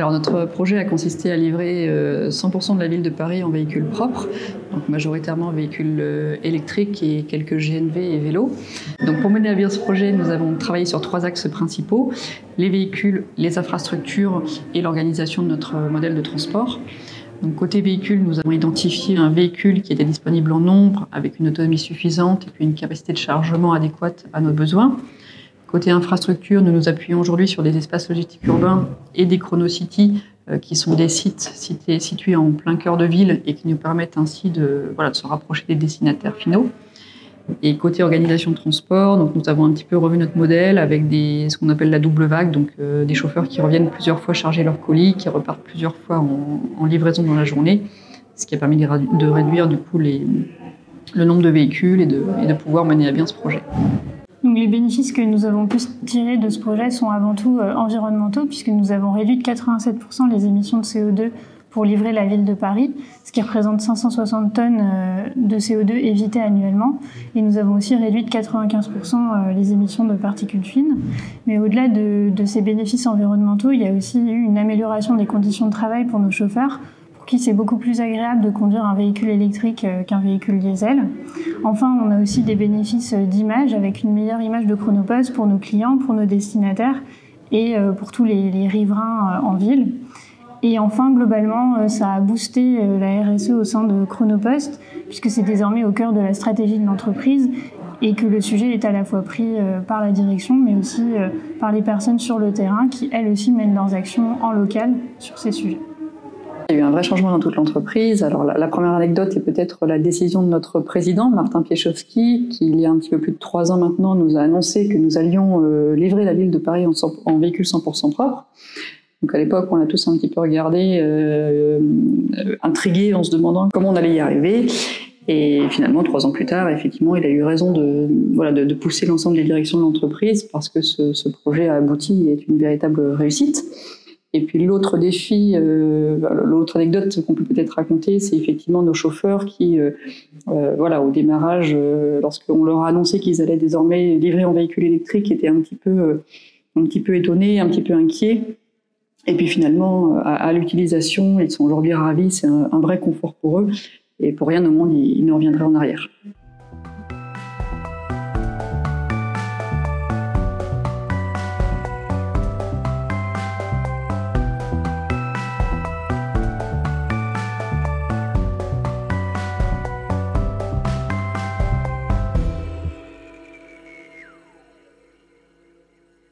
Alors notre projet a consisté à livrer 100% de la ville de Paris en véhicules propres, donc majoritairement véhicules électriques et quelques GNV et vélos. Donc pour mener à bien ce projet, nous avons travaillé sur 3 axes principaux: les véhicules, les infrastructures et l'organisation de notre modèle de transport. Donc côté véhicule, nous avons identifié un véhicule qui était disponible en nombre, avec une autonomie suffisante et puis une capacité de chargement adéquate à nos besoins. Côté infrastructure, nous nous appuyons aujourd'hui sur des espaces logistiques urbains et des chronocities, qui sont des sites situés en plein cœur de ville et qui nous permettent ainsi de se rapprocher des destinataires finaux. Et côté organisation de transport, donc nous avons un petit peu revu notre modèle avec ce qu'on appelle la double vague, donc des chauffeurs qui reviennent plusieurs fois charger leurs colis, qui repartent plusieurs fois en livraison dans la journée, ce qui a permis de réduire du coup le nombre de véhicules et de pouvoir mener à bien ce projet. Donc les bénéfices que nous avons pu tirer de ce projet sont avant tout environnementaux, puisque nous avons réduit de 87% les émissions de CO2 pour livrer la ville de Paris, ce qui représente 560 tonnes de CO2 évitées annuellement. Et nous avons aussi réduit de 95% les émissions de particules fines. Mais au-delà de ces bénéfices environnementaux, il y a aussi eu une amélioration des conditions de travail pour nos chauffeurs, pour qui c'est beaucoup plus agréable de conduire un véhicule électrique qu'un véhicule diesel. Enfin, on a aussi des bénéfices d'image, avec une meilleure image de Chronopost pour nos clients, pour nos destinataires et pour tous les riverains en ville. Et enfin, globalement, ça a boosté la RSE au sein de Chronopost, puisque c'est désormais au cœur de la stratégie de l'entreprise et que le sujet est à la fois pris par la direction, mais aussi par les personnes sur le terrain qui, elles aussi, mènent leurs actions en local sur ces sujets. Il y a eu un vrai changement dans toute l'entreprise. Alors la première anecdote est peut-être la décision de notre président, Martin Piechowski, qui il y a un petit peu plus de 3 ans maintenant nous a annoncé que nous allions livrer la ville de Paris en véhicules 100% propres. Donc à l'époque, on a tous un petit peu regardé, intrigués en se demandant comment on allait y arriver. Et finalement, 3 ans plus tard, effectivement, il a eu raison de pousser l'ensemble des directions de l'entreprise parce que ce projet a abouti et est une véritable réussite. Et puis l'autre défi, l'autre anecdote qu'on peut peut-être raconter, c'est effectivement nos chauffeurs qui, au démarrage, lorsqu'on leur a annoncé qu'ils allaient désormais livrer en véhicule électrique, étaient un petit peu étonnés, un petit peu inquiets. Et puis finalement, à l'utilisation, ils sont aujourd'hui ravis, c'est un vrai confort pour eux. Et pour rien au monde, ils ne reviendraient en arrière.